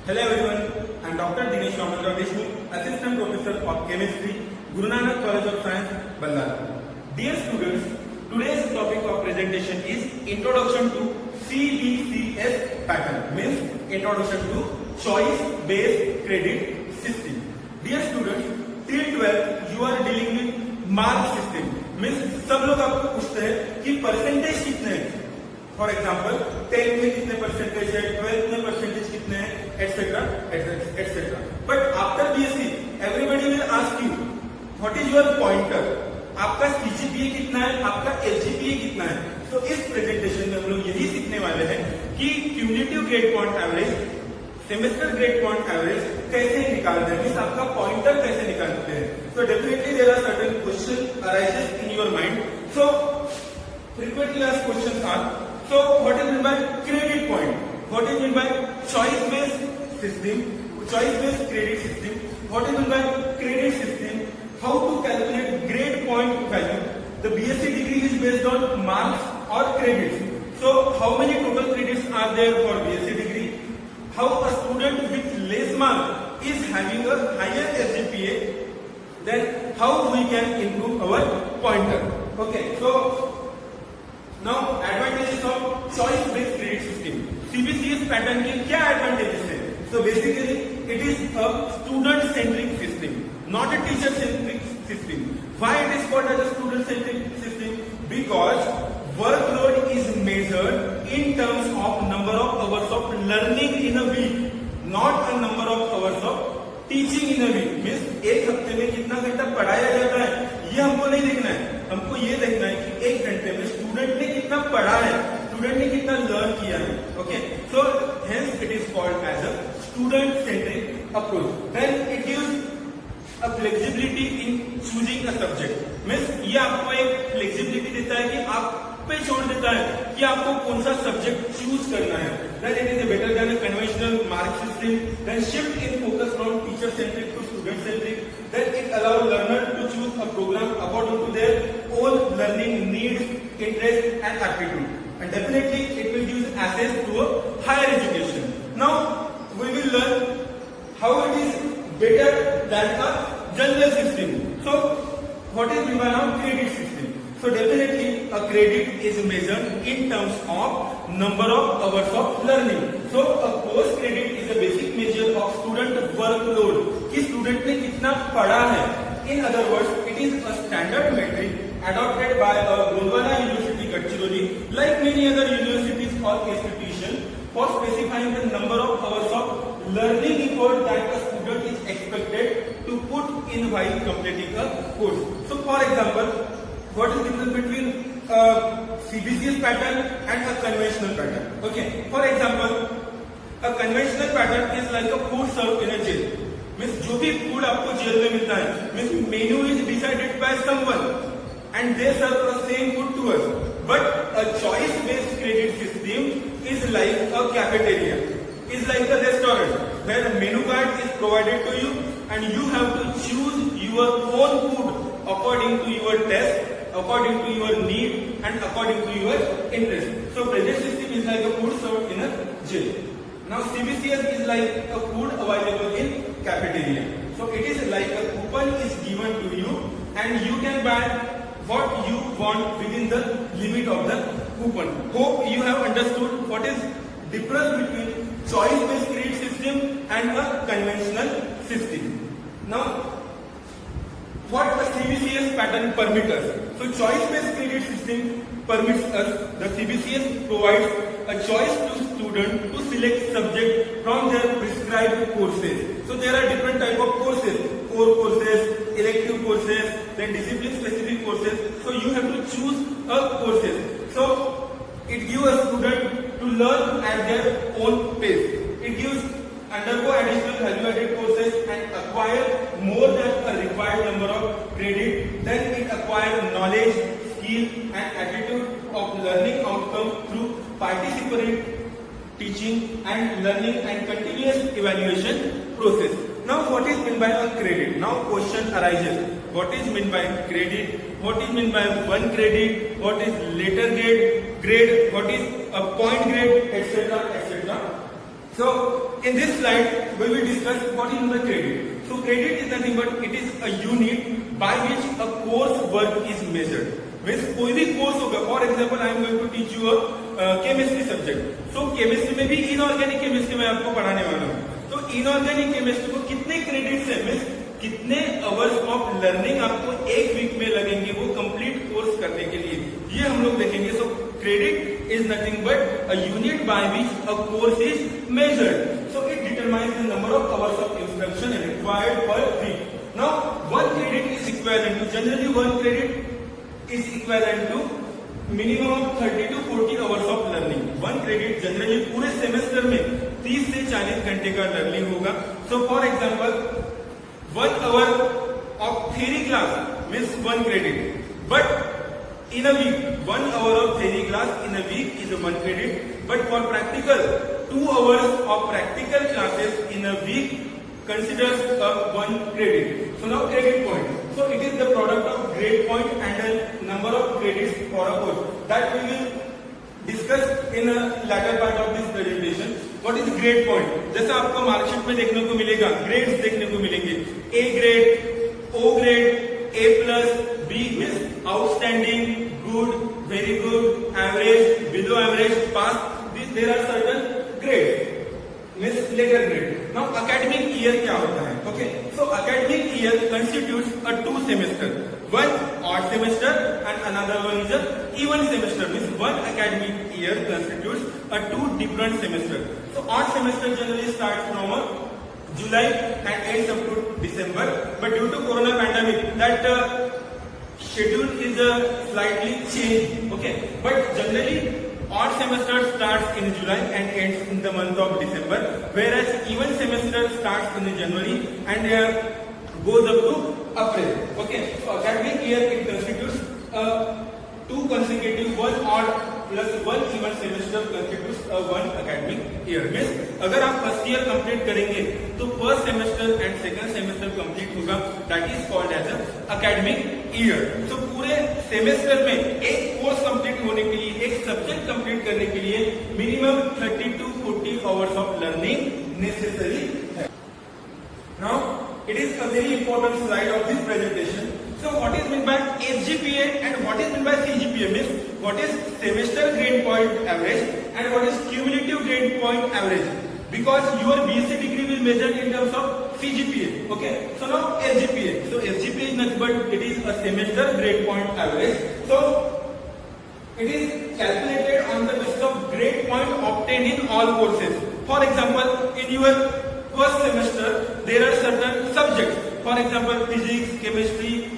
Hello everyone, I am Dr. Dinesh Ramachandra Deshmukh, Assistant Professor of Chemistry, Guru Nanak College of Science, Ballari. Dear students, today's topic of presentation is Introduction to CBCS pattern, means Introduction to Choice Based Credit System. Dear students, till 12th you are dealing with mark system, means सब लोग आपको पूछते हैं कि percentage कितने हैं. For example 10th में कितने परसेंटेज है, 12th में परसेंटेज कितने हैं, etcetera etcetera. But after BSc everybody will ask you what is your pointer, आपका सीजीपीए कितना है, आपका एलजीपीए कितना है. तो इस प्रेजेंटेशन में हम लोग यही सीखने वाले हैं कि cumulative grade point average, semester grade point average कैसे निकालते हैं, मीन्स आपका पॉइंटर कैसे निकालते हैं. So definitely there are certain question arises in your mind. So frequently asked questions are, so what is meant by credit point, what is meant by choice based system, choice based credit system, what is meant by credit system, how to calculate grade point value. The BSc degree is based on marks or credits. So how many total credits are there for BSc degree, how a student with less mark is having a higher SGPA, then how we can improve our pointer. Okay, so now advantages of choice based credit system. CBCS pattern के क्या advantages हैं? So basically it is a student centric system, not a teacher centric system. Why it is called as a student centric system? Because workload is measured in terms of number of hours of learning in a week, not a number of hours of teaching in a week. Means एक हफ्ते में कितना घंटा पढ़ाया जाता है ये हमको नहीं देखना है, हमको ये देखना है कि एक घंटे में स्टूडेंट ने कितना पढ़ा है, स्टूडेंट ने कितना लर्न किया है. Okay, so hence it is called as a student centric approach. Then it gives a flexibility in choosing a subject. Means ये आपको एक फ्लेक्सिबिलिटी देता है कि आप पे छोड़ देता है कि आपको कौन सा सब्जेक्ट चूज करना है. Then it is better than a conventional mark system. Then shift in focus from teacher centric to student centric. Then it allows learner to choose a program according to their own learning needs, interest and aptitude. And definitely it will give access to a higher education. Now we will learn how it is better than a general system. So what is meant by now credit system? So definitely a credit is measured in terms of number of hours of learning. So a course credit is a basic measure of student workload, कि student ने कितना पढ़ा है. In other words, it is a standard metric adopted by Gondwana University, Gadchiroli, like many other universities or institutions, for specifying the number of hours of learning effort that a student is expected to put in while completing a course. So for example, what is the difference between CBCS pattern and a conventional pattern? Okay, for example, a conventional pattern is like a food served in a jail. Means जो भी food आपको jail में मिलता है, means menu is decided by someone and they serve the same food to us. But a choice based credit system is like a cafeteria, is like a restaurant where a menu card is provided to you and you have to choose your own food according to your taste, according to your need and according to your interest. So credit system is like a food served in a jail. Now CBCS is like a food available in cafeteria. So it is like a coupon is given to you and you can buy what you want within the limit of the coupon. Hope you have understood what is difference between choice based credit system and a conventional system. Now what a CBCS pattern permits us. So choice based credit system permits us, the CBCS provides a choice to student to select subject from their prescribed courses. So there are different type of courses, core courses, elective courses, then discipline specific courses. So you have to choose a courses. So it gives a student to learn at their own pace. It gives undergo additional value added courses and acquire more than a required number of credit. Then it acquires knowledge, skill and attitude of learning outcome through participatory teaching and learning and continuous evaluation process. Now what is meant by a credit? Now question arises, what is meant by credit, what is meant by one credit, what is later grade, what is a point grade, etc. etc. So in this slide we will discuss what is the credit. So credit is nothing but it is a unit by which a course work is measured. Means कोई भी course होगा, for example I am going to teach you chemistry subject. So chemistry में भी inorganic chemistry में आपको पढ़ाने वाला हूँ. तो इनऑर्गेनिक केमिस्ट्री को कितने क्रेडिट्स है, मीन्स कितने आवर्स ऑफ लर्निंग आपको एक वीक में लगेंगे वो कंप्लीट कोर्स करने के लिए, ये हम लोग देखेंगे. So credit is nothing but a unit by which a course is measured. So it determines the number of hours of instruction required per week. Now one credit is equivalent to, generally one credit is equivalent to minimum of 30 to 40 hours of learning. One credit generally पूरे semester में 30 से 40 घंटे का learning होगा. So for example, 1 hour of theory class means 1 credit. But in a week, 1 hour of theory class in a week is 1 credit. But for practical, 2 hours of practical classes in a week considers 1 credit. So now credit point. So it is the product of grade point and the number of credits for a course that we will discuss in a latter part of this presentation. What is grade point? जैसा आपको marksheet में देखने को मिलेगा, grades देखने को मिलेंगे. A grade, O grade, A plus, B means outstanding, good, very good, average, below average, pass. There are certain grades. Means later grade. Now academic year क्या होता है? Okay. So academic year constitutes a 2 semester. One odd semester and another one is a even semester. Means one academic year constitutes a 2 different semester. So odd semester generally starts from July and ends up to December. But due to corona pandemic, that schedule is slightly changed. Okay. But generally odd semester starts in July and ends in the month of December, whereas even semester starts in January and goes up to April. Okay, so academic year it constitutes 2 consecutive, 1 odd plus 1 even semester constitutes 1 academic year. Means अगर आप first year complete करेंगे तो first semester and second semester complete होगा, that is called as academic year. तो पूरे semester में एक course complete होने के लिए, एक सब्जेक्ट कंप्लीट करने के लिए minimum 30 to 40 hours of learning necessary है. Now it is a very important slide of this presentation. So what is meant by SGPA and what is meant by CGPA? Means what is semester grade point average and what is cumulative grade point average? Because your BSc degree will measure in terms of CGPA. Okay. So now SGPA. So SGPA is nothing but it is a semester grade point average. So it is calculated on the basis of grade point obtained in all courses. For example, in your first semester there are certain subjects, for example physics, chemistry,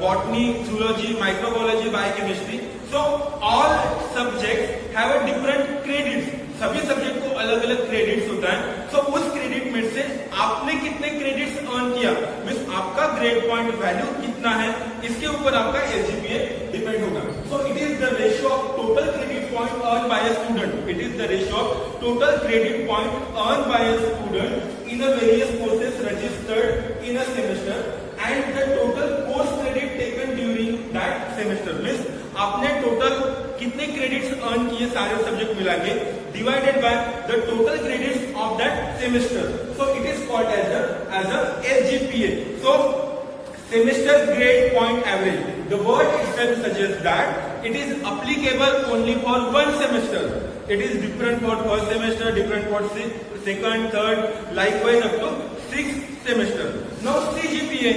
botany, zoology, microbiology, biochemistry. So all subjects have a different credits. सभी subject को अलग अलग credits होता है. सो उस credit में से आपने कितने क्रेडिट्स अर्न किया, मीन्स आपका ग्रेड पॉइंट वैल्यू कितना है, इसके ऊपर आपका एसजीपीए डिपेंड होगा. So it is the ratio of total credit point earn by a student. It is the ratio of total credit point earn by a student in a various courses registered in a semester and the total course credit taken during that semester. Means आपने total कितने credits earn किए सारे subject मिला के, divided by the total credits of that semester. So it is called as a SGPA. So semester grade point average. The word itself suggests that it is applicable only for one semester. It is different for first semester, different for second, third, likewise up to sixth semester. Now CGPA,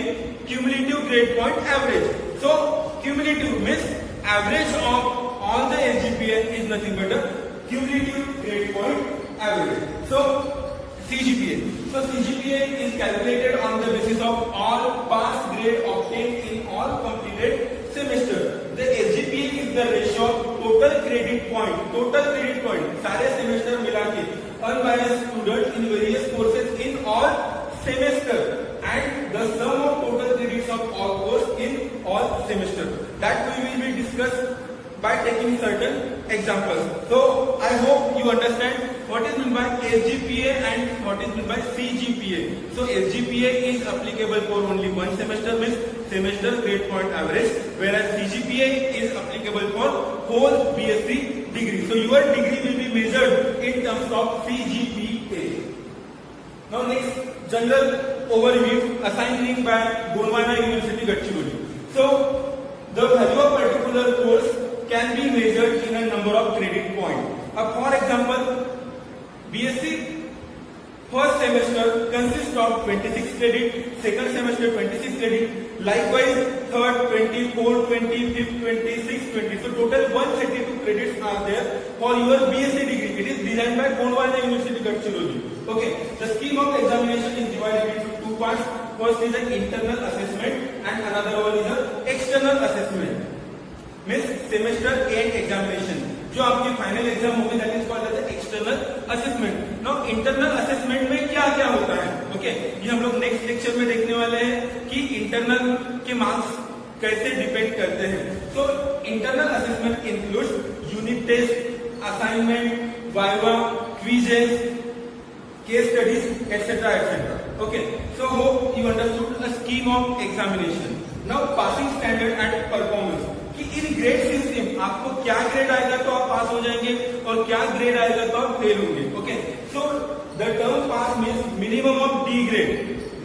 cumulative grade point average. So cumulative means average of all the SGPA is nothing but a cumulative grade point average. So CGPA. So CGPA is calculated on the basis of all pass grade obtained in all completed semester. The SGPA is the ratio of total credit point. Total credit point सारे semester मिला के earned by a student in various courses in all semester and the sum of total credits of all course in all semester. That we will be discussed by taking certain examples. So I hope you understand what is meant by SGPA and what is meant by CGPA. So SGPA is applicable for only one semester, means semester grade point average, whereas CGPA is applicable for whole BSc degree. So your degree will be measured in terms of CGPA. Now next, general overview assigned by Gondwana University, Gadchiroli. So the value of particular course can be measured in a number of credit points. For example, BSc first semester consists of 26 credit, second semester 26 credit, likewise third 24, 20, 5th 26, 20. So total 132 credits are there for your BSc degree. It is designed by Gondwana University, Gadchiroli. Okay, the scheme of examination is divided into two parts. First is an internal assessment and another one is an external assessment. Means semester end examination. जो आपकी final exam होगी that is called as external assessment. Now internal assessment में क्या क्या होता है, okay, ये हम लोग नेक्स्ट लेक्चर में देखने वाले हैं कि इंटरनल के मार्क्स कैसे डिपेंड करते हैं। So internal assessment includes unit test, assignment, viva, quizzes, case studies etcetera etcetera. Okay, so hope you understood the scheme of examination. Now passing standard and performance कि इन ग्रेड सिस्टम आपको क्या grade आएगा तो आप pass हो जाएंगे और क्या ग्रेड आएगा तो आप फेल होंगे। Okay, so the term pass means minimum of D grade,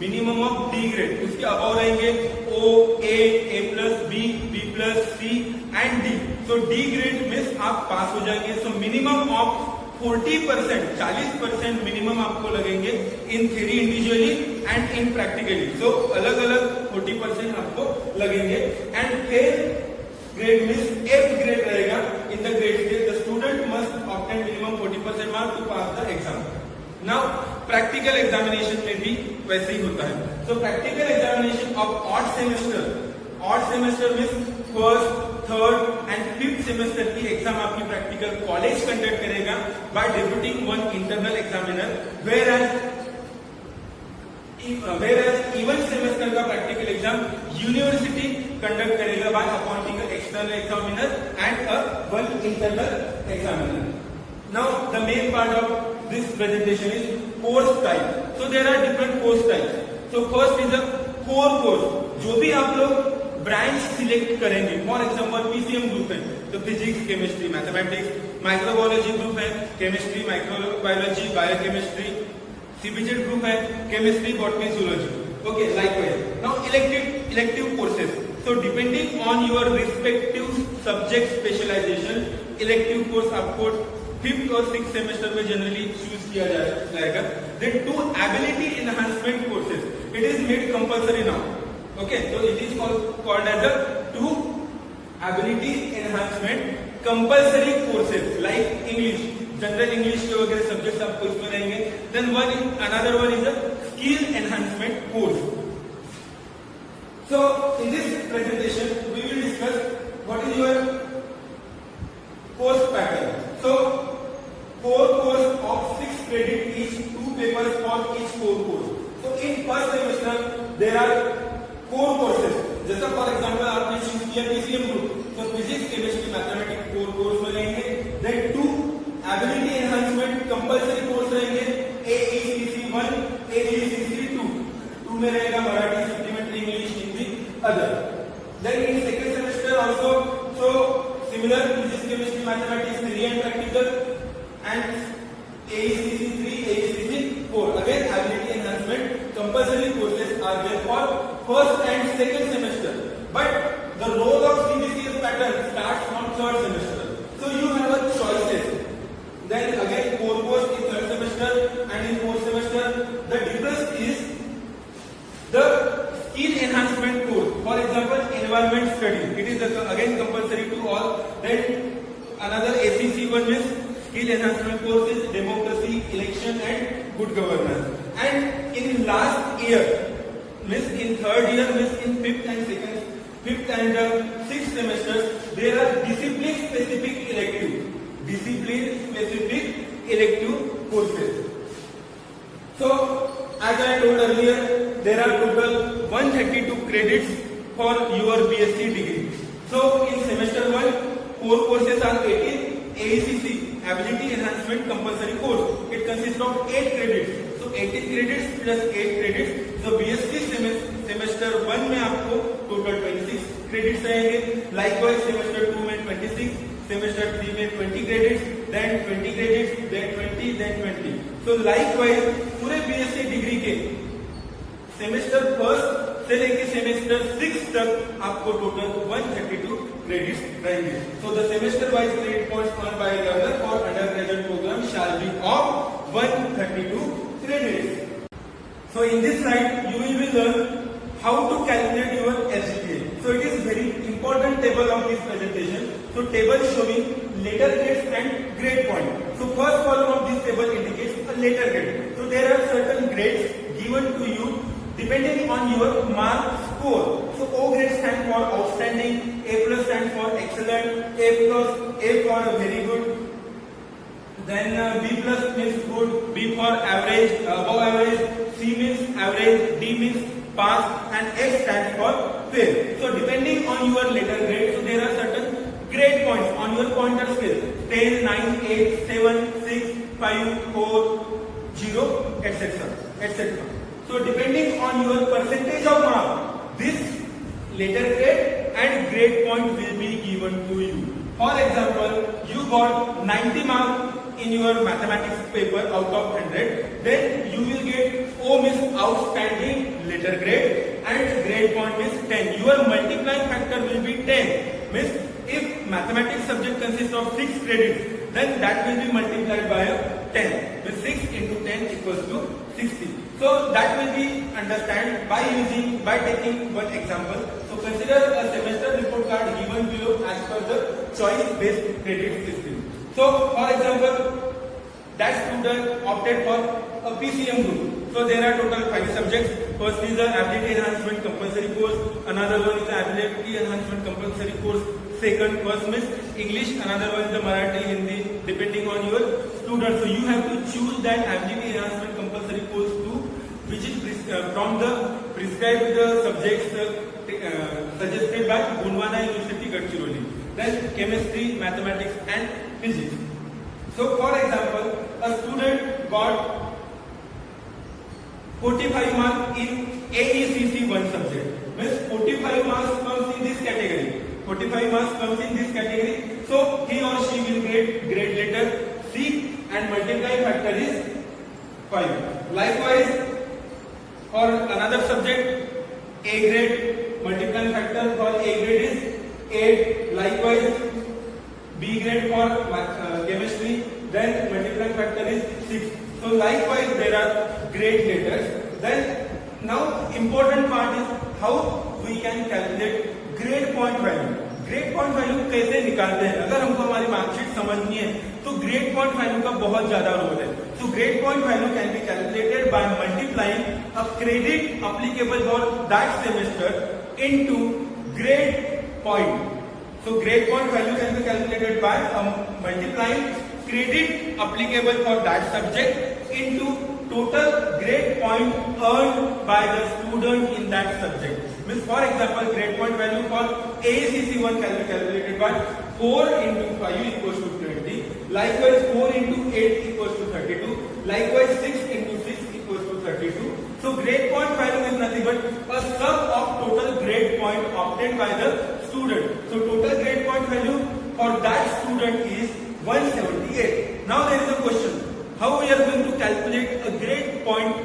minimum of D grade, उसके अबव रहेंगे O, A plus, B plus, C and D. So D grade means आप पास हो जाएंगे। सो मिनिमम ऑफ 40%, 40% मिनिमम आपको लगेंगे in theory individually and in practically. So अलग अलग 40% आपको लगेंगे। एंड फिर ग्रेड मीन्स एफ ग्रेड रहेगा in the grade scale. The student must obtain minimum 40% mark to pass the exam. Now practical examination में भी वैसे ही होता है। So practical examination of odd semester means first, third and fifth semester की exam आपकी practical college conduct करेगा by deputing one internal examiner, whereas even semester का प्रैक्टिकल एग्जाम यूनिवर्सिटी कंडक्ट करेगा by appointing an external examiner and one internal examiner. Now the main part of this presentation is course type. So there are different course types. So first is a core course. जो भी आप लोग branch select करेंगे, for example PCM group है तो physics, chemistry, mathematics, microbiology group है chemistry, microbiology, biochemistry, CBZ group है chemistry, botany, zoology. Okay, likewise now elective courses. So depending on your respective subject specialization, elective course आपको 5th और 6th semester में generally choose किया जाएगा। Then two ability enhancement courses. It is made compulsory now. Okay, so it is called as a two ability enhancement compulsory courses like English, general English के वगैरह subjects आपको इसमें रहेंगे। Then another one is a skill enhancement course. So in this presentation we will discuss what is your course pattern. So core course of 6 credit each, 2 papers for each core course. So in first semester there are core courses. जैसा for example आपने चूज किया PCM group, तो physics, chemistry, mathematics core course में रहेंगे। Then 2 ability enhancement compulsory course रहेंगे, AECC 1, AECC 2 में रहेगा Marathi, supplementary English, Hindi, other. Then in second semester also so similar physics, chemistry, mathematics, theory and practical and AECC 3, AECC 4 again ability enhancement compulsory courses are there for first and second semester, but the role of CBCS pattern starts from third semester, so you have a choices. Then again core course in third semester and in fourth semester. The difference is the skill enhancement course, for example environment study, it is again compulsory to all. Then another ACC one is skill enhancement courses, democracy, election and good governance. And in last year, means in third year, means in fifth and sixth semesters, there are discipline specific elective courses. So as I told earlier, there are total 132 credits for your BSc degree. So in semester 1, core courses are 18. AECC Ability Enhancement Compulsory Course. It consists of 8 credits. So 18 credits plus 8 credits. So BSc semester 1 में आपको total 26 credits आएंगे. Likewise semester 2 में 26, semester 3 में 20 credits, then 20 credits, then 20, then 20. So likewise पूरे BSc degree के semester first से लेके semester 6 तक आपको टोटल 132 क्रेडिट्स रहेंगे. So the semester wise credit points earned by a learner for undergraduate program shall be of 132 credits. So in this slide you will learn how to calculate your SGPA. So it is very important table of this presentation. So table showing letter grades and grade point. So first column of this table indicates a letter grade. So there are certain grades given to you depending on your mark score. So O grade stands for outstanding, A plus stands for excellent, A for very good. Then B plus means good, B for average, above average, C means average, D means pass, and X stands for fail. So depending on your letter grade, so there are certain grade points on your pointer scale: 10, 9, 8, 7, 6, 5, 4, 0, etc., etc. So depending on your percentage of mark, this letter grade and grade point will be given to you. For example, you got 90 marks in your mathematics paper out of 100, then you will get O means outstanding letter grade and grade point is 10. Your multiplying factor will be 10. Means if mathematics subject consists of 6 credits, then that will be multiplied by 10. With 6 into 10 equals to 60. So that will be understand by taking one example. So consider a semester report card given below as per the choice-based credit system. So for example, that student opted for a PCM group. So there are total 5 subjects. First is the ability enhancement compulsory course. Another one is the ability enhancement compulsory course. Second first is English. Another one is the Marathi, Hindi, depending on your student. So you have to choose that ability enhancement compulsory course to which is from the prescribed subjects suggested by Gondwana University, Gadchiroli. Then chemistry, mathematics, and physics. So for example, a student got 45 marks in AECC one subject. Means 45 marks comes in this category. 45 marks comes in this category. So he or she will get grade letter C and multiplying factor is 5. Likewise, for another subject, A grade, multiplying factor for A grade is 8. Likewise, B grade for chemistry, then multiplying factor is 6. So likewise there are grade letters. Then now important part is how we can calculate grade point value. Grade point value कैसे निकालते हैं? अगर हमको हमारी marksheet समझनी है तो grade point value का बहुत ज्यादा रोल है. सो grade point value can be calculated by multiplying a credit applicable for that semester into grade point. So grade point value can be calculated by multiplying credit applicable for that subject into total grade point earned by the student in that subject. Means for example, grade point value for ACC1 can be calculated by 4 into 5 equals to 20. Likewise 4 into 8 equals to 32. Likewise 6 into 6 equals to 32. So grade point value is nothing but a sum of total grade point obtained by the student. So total grade point value for that student is 178. Now there is a question. How we are going to calculate a grade point,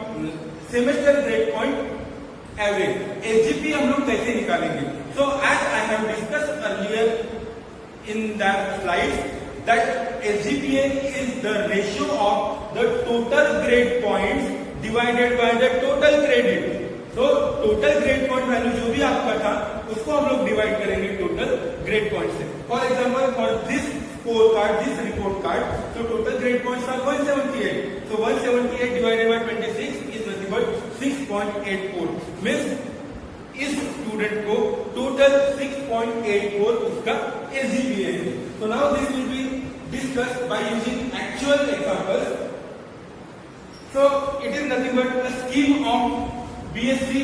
semester grade point average? SGPA हम लोग कैसे निकालेंगे? So as I have discussed earlier in that slides, that SGPA is the ratio of the total grade points divided by the total credit. So total grade point value जो भी आपका था उसको हम लोग डिवाइड करेंगे टोटल ग्रेड पॉइंट से. For example for this score card, this report card, so total grade points are 178. So 178 divided by 26 is nothing but 6.84. Means इस स्टूडेंट को टोटल 6.84 उसका SGPA है. So now this will be discussed by using actual examples. So it is nothing but a scheme of BSc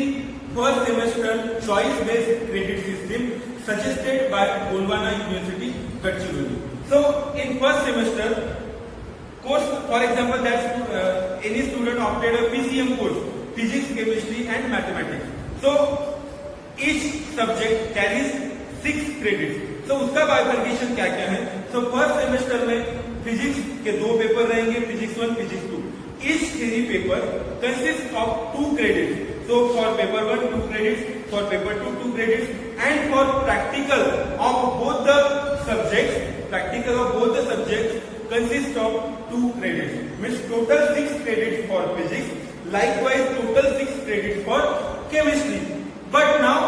first semester choice-based credit system suggested by Gondwana University, Gadchiroli. So in first semester course, for example, that any student opted a PCM course, physics, chemistry, and mathematics. So each subject carries 6 credits. So उसका bifurcation क्या क्या है? So first semester में physics के 2 paper रहेंगे, physics 1, physics 2. Each theory paper consists of 2 credits. So for paper 1 2 credits, for paper 2 2 credits, and for practical of both the subjects consists of 2 credits. Means total 6 credits for physics, likewise total 6 credits for chemistry. But now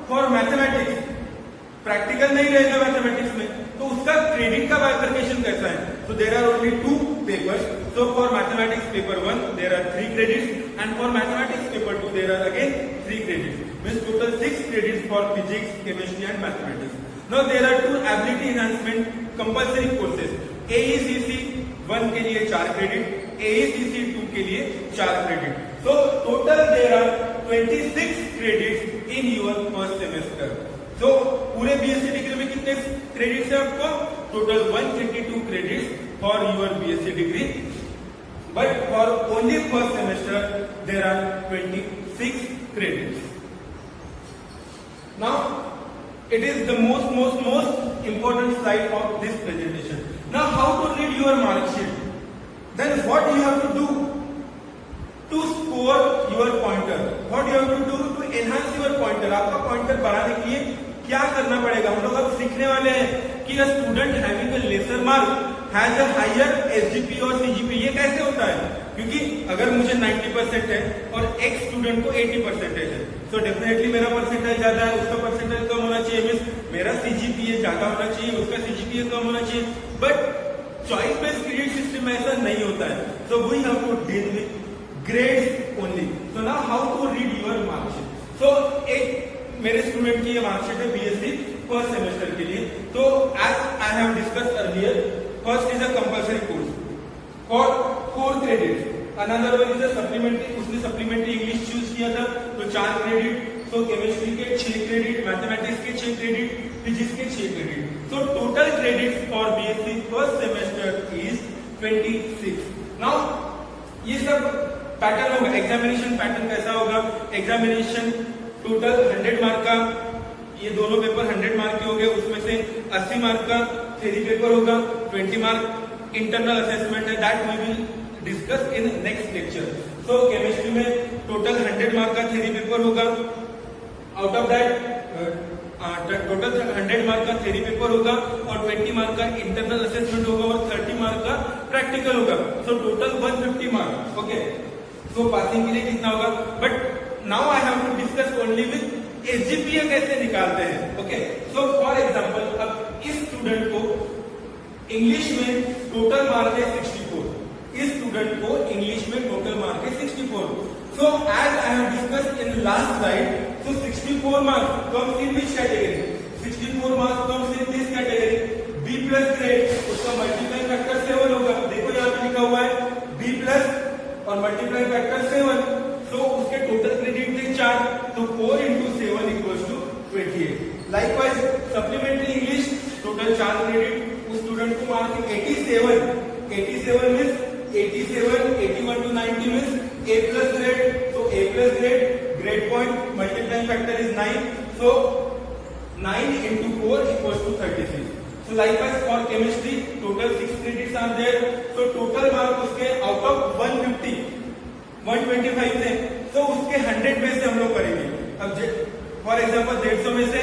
for mathematics, practical नहीं रहेगा mathematics में, तो उसका credit का bifurcation कैसा है? So there are only 2 papers. So for mathematics paper 1 there are 3 credits, and for mathematics paper 2 there are again 3 credits. Means total 6 credits for physics, chemistry and mathematics. Now there are 2 ability enhancement compulsory courses. AECC 1 के लिए 4 credit, AECC 2 के लिए 4 credit. So total there are 26 credits in your first semester. So पूरे BSc degree में कितने credits है आपको? Total 122 credits for your BSc degree, but for only first semester there are 26 credits. Now it is the most important slide of this presentation. Now how to read your mark sheet? Then what you have to do to score your pointer? What you have to do to enhance your pointer? आपका pointer बढ़ाने के लिए क्या करना पड़ेगा? हम लोग अब सीखने वाले हैं कि a student having a lesser mark has a higher SGP और CGP. ये कैसे होता है? क्योंकि अगर मुझे 90% है और एक स्टूडेंट को 80% है, तो डेफिनेटली मेरा परसेंटेज ज्यादा है, उसका परसेंटेज कम होना चाहिए. मीन्स मेरा CGPA ज्यादा होना चाहिए, उसका CGPA कम होना चाहिए. But choice based credit system में ऐसा नहीं होता है. So we have to deal with grades only. So now how to read your mark sheet? So एक मेरे स्टूडेंट की ये मार्कशीट है बीएससी फर्स्ट सेमेस्टर के लिए. तो as I have discussed earlier, first is a compulsory course for 4 credits. Another one is a supplementary. उसने supplementary English choose किया था तो 4 credit. So chemistry के 6 credit, mathematics के 6 credit, physics के 6 credit. So total credits for BSc first semester is 26. Now ये सब pattern होगा. एग्जामिनेशन पैटर्न कैसा होगा? एग्जामिनेशन टोटल 100 मार्क का, ये दोनों पेपर 100 मार्क के हो गए. उसमें से 80 मार्क का थ्योरी पेपर होगा, 20 मार्क इंटरनल असेसमेंट है. That we will discuss in next lecture. So chemistry में टोटल 100 मार्क का थ्योरी पेपर होगा. Out of that total 100 mark का थ्योरी पेपर होगा और 20 मार्क का इंटरनल असेसमेंट होगा और 30 मार्क का प्रैक्टिकल होगा. So total 150 mark. Okay, so passing के लिए कितना होगा? But now I have to discuss only with SGPA कैसे निकालते हैं. ओके, सो फॉर एग्जांपल अब इस स्टूडेंट को इंग्लिश में टोटल मार्क है 64. इस स्टूडेंट को इंग्लिश में टोटल मार्क है 64. So as I have discussed in last slide, so 64 marks comes in which category? 64 marks comes in this category. B plus grade, उसका मल्टीप्लाइंग फैक्टर 7 होगा. देखो यहाँ पे लिखा हुआ है B plus और मल्टीप्लाइंग फैक्टर 7. so उसके टोटल क्रेडिट थे 4, तो 4 into 7 equals to 28. Likewise supplementary English total 4 credit, उस स्टूडेंट को mark 87. 87 means 87, 81 to 90 means A plus grade. so A plus grade, grade point, multiplying factor is 9. So 9 into 4 equals to 36. So likewise for chemistry, total 6 credits are there. So total mark उसके out of 150, 125 थे. So उसके 100 में से हम लोग करेंगे. अब for example 150 में से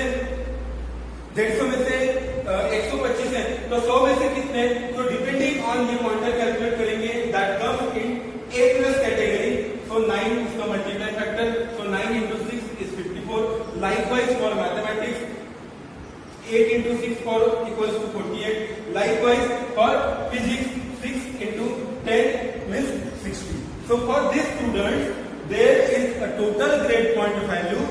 125 है, तो 100 में से कितने? तो डिपेंडिंग ऑन ये पॉइंटर कैलकुलेट करेंगे. That comes in A plus category. So 9 उसका multiplying factor. So 9 into 6 is 54. Likewise for mathematics, 8 into 6 for equals to 48. Likewise for physics, 6 into 10 means 60. So for this student, there is a total grade point value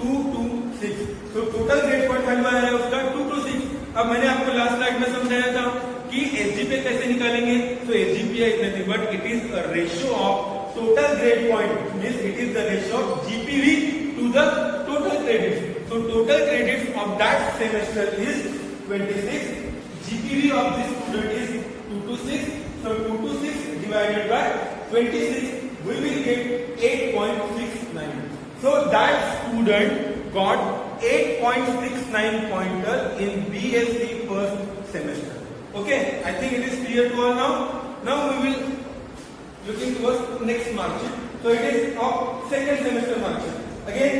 2 to 6. So total grade point value आया है उसका 2 to 6. अब मैंने आपको last slide में समझाया था कि एसजीपीए कैसे निकालेंगे. तो SGPA is nothing but it is a ratio of total grade point, means it is the ratio of GPV to the total credits. So total credits of that semester is 26. GPV of this student is 2 to 6. So 2 to 6 divided by 26, we will get 8.69. So that student got 8.69 pointer in BSc first semester. Okay, I think it is clear to all now. Now we will looking towards next mark sheet. So it is of second semester mark sheet. Again,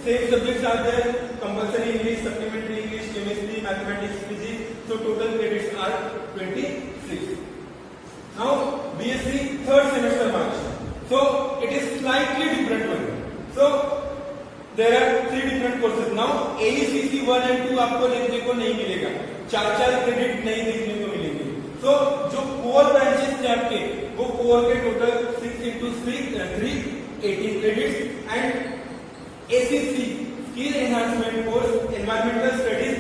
same subjects are there: compulsory English, supplementary English, chemistry, mathematics, physics. So total credits are 26. Now BSc third semester mark sheet. So it is slightly different one. So there are 3 different courses. Now AECC 1 and 2 आपको देखने को नहीं मिलेगा, 4 credit नहीं देखने को मिलेंगे. So जो कोर ब्रांचेस थे आपके, वो कोर के total 6 into 3 18 credits and ACC skill enhancement course environmental studies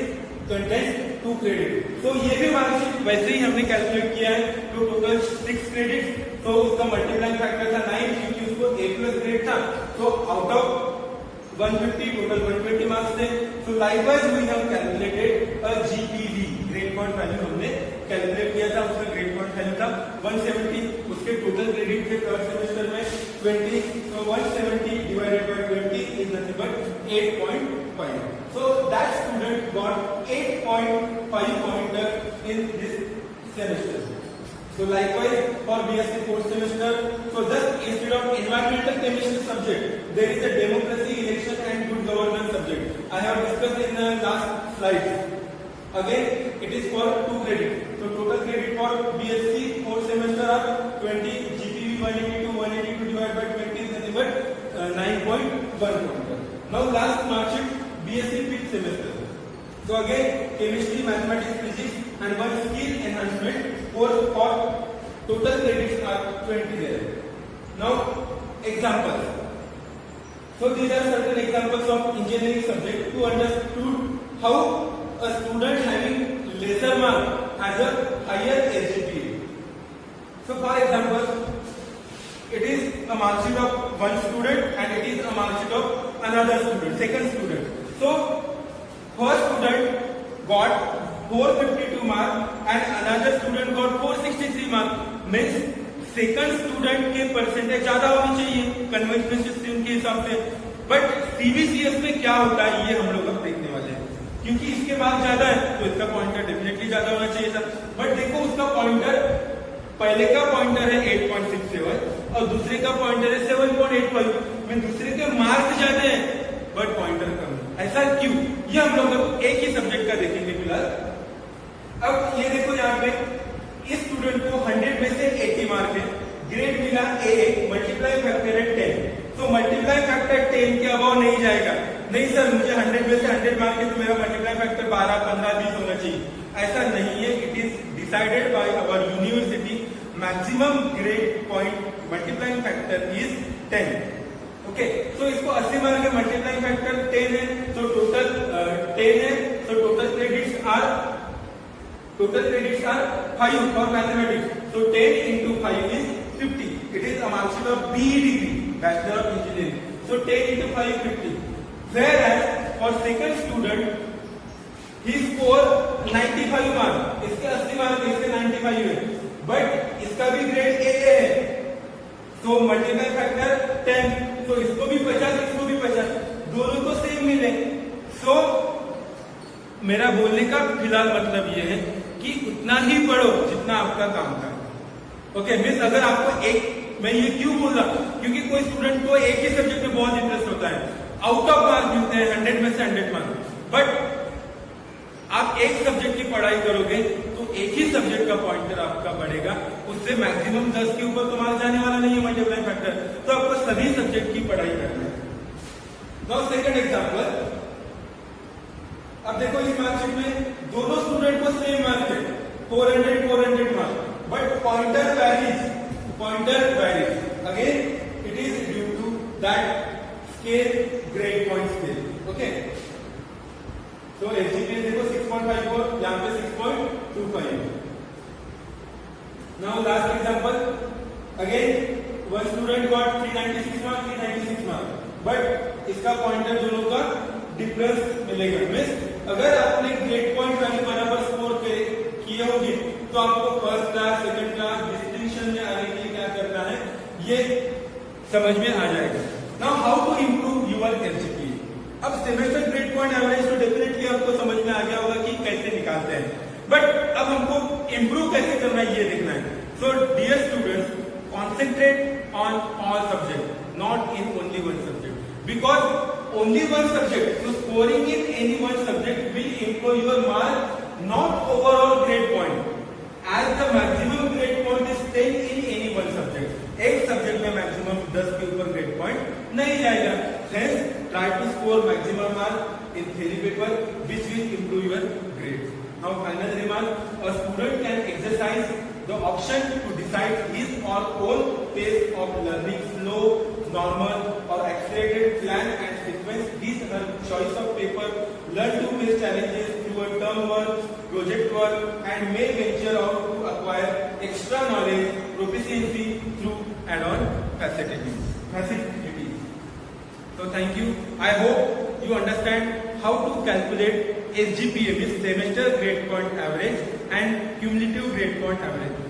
content 2 credit. तो ये भी मार्कशीट वैसे ही हमने कैलकुलेट किया है, तो टोटल 6 क्रेडिट. तो उसका मल्टीप्लाइंग फैक्टर था 9 क्योंकि उसको A+ ग्रेड था. तो आउट ऑफ 150 टोटल 120 मार्क्स थे. So likewise we have calculated a GPV grade point value हमने कैलकुलेट किया था. उसका ग्रेड पॉइंट वैल्यू था 170. उसके टोटल क्रेडिट थे थर्ड सेमेस्टर में 20. So 170 divided by 20 is nothing but 8.5. So that student got 8.5 pointer in this semester. So likewise for BSc fourth semester, so just instead of environmental chemistry subject, there is a democracy, election and good governance subject. I have discussed in the last slides. Again, it is for 2 credit. So total credit for BSc fourth semester are 20. GPV 182 divided by 20 is nothing but 9.1 pointer. Now last mark sheet BSc fifth semester. So again, chemistry, mathematics, physics, and 1 skill enhancement course for total credits are 20 there. Now, examples. So these are certain examples of engineering subject to understand how a student having lesser mark has a higher SGPA. So for example, it is a mark sheet of one student and it is a mark sheet of another student, second student. So first student got 452 mark and another student got 463 mark. Means second student के percentage ज्यादा होनी चाहिए conventional system के हिसाब से. But CBCS में क्या होता है ये हम लोग अब देखने वाले हैं. क्योंकि इसके मार्क ज्यादा है तो इसका पॉइंटर डेफिनेटली ज्यादा होना चाहिए था. बट देखो उसका पॉइंटर, पहले का पॉइंटर है 8.67 और दूसरे का पॉइंटर है 7.85. में दूसरे के मार्क ज्यादा है बट पॉइंटर कम है. ऐसा क्यों, ये हम लोग एक ही सब्जेक्ट का देखेंगे फिलहाल. अब ये देखो यहाँ पे इस स्टूडेंट को 100 में से 80 मार्क है, ग्रेड मिला A, मल्टीप्लाई फैक्टर है 10. तो मल्टीप्लाई फैक्टर 10 के अबव नहीं जाएगा. नहीं सर मुझे 100 में से 100 मार्क है तो मेरा मल्टीप्लाई फैक्टर 12, 15, 20 होना चाहिए. ऐसा नहीं है. It is decided by our university. Maximum grade point multiplying factor is 10. Okay, so इसको 80 मार्क है, मल्टीप्लाइंग फैक्टर 10 है, तो टोटल 10 है. तो total credits are 5 for mathematics. So 10 into 5 is 50. It is a mark sheet of BE degree, Bachelor of Engineering. So 10 into 5 is 50. Whereas for second student, he scored 95 mark. इसके 80 mark, इसके 95 है. But इसका भी grade A है. तो multiply factor 10. तो इसको भी 50, इसको भी 50, दोनों को सेम मिले. सो मेरा बोलने का फिलहाल मतलब ये है कि उतना ही पढ़ो जितना आपका काम का है. ओके, मीन्स अगर आपको एक, मैं ये क्यों बोल रहा हूं क्योंकि कोई स्टूडेंट को एक ही सब्जेक्ट में बहुत इंटरेस्ट होता है, आउट ऑफ मार्क मिलते हैं 100 में से 100 मार्क. बट आप एक सब्जेक्ट की पढ़ाई करोगे तो एक ही सब्जेक्ट का पॉइंटर आपका बढ़ेगा. उससे मैक्सिमम 10 के ऊपर तो मार्क जाने वाला नहीं है मल्टीप्लाई फैक्टर. तो आपको सभी सब्जेक्ट की पढ़ाई करना है. Now second example. अब देखो इस मार्कशीट में दोनों स्टूडेंट को सेम मार्क है 400 mark, but pointer varies. Again it is due to that scale, grade point scale. Okay, तो एसजीपीए देखो 6.54, यहाँ पे 6.25. Now last example. Again one student got 396 mark, but इसका पॉइंटर दोनों का डिफरेंस मिलेगा. मीन्स अगर आपने ग्रेड पॉइंट वैल्यू बराबर स्कोर किए होगी तो आपको first class, second class, distinction में आने के लिए क्या करना है ये समझ में आ जाएगा. Now how to improve your SGPA. अब सेमेस्टर ग्रेड पॉइंट एवरेज तो डेफिनेटली आपको समझ में आ गया होगा कि कैसे निकालते हैं. बट अब हमको इंप्रूव कैसे करना है ये देखना है. So dear students, concentrate on all subjects, not in only one subject. Because only one subject, so scoring in any one subject will improve your mark, not overall grade point. As the maximum grade point is 10 in any one subject. एक subject में maximum 10 के ऊपर grade point नहीं जाएगा. Hence, try to score maximum mark in theory paper, which will improve your grades. Now, final remark: a student can exercise the option to decide his or own pace of learning, slow, normal, or accelerated, plan and sequence his or her choice of paper, learn to face challenges through a term work, project work, and may venture out to acquire extra knowledge, proficiency through add-on facilities. So thank you. I hope you understand how to calculate SGPA, means semester grade point average, and cumulative grade point average.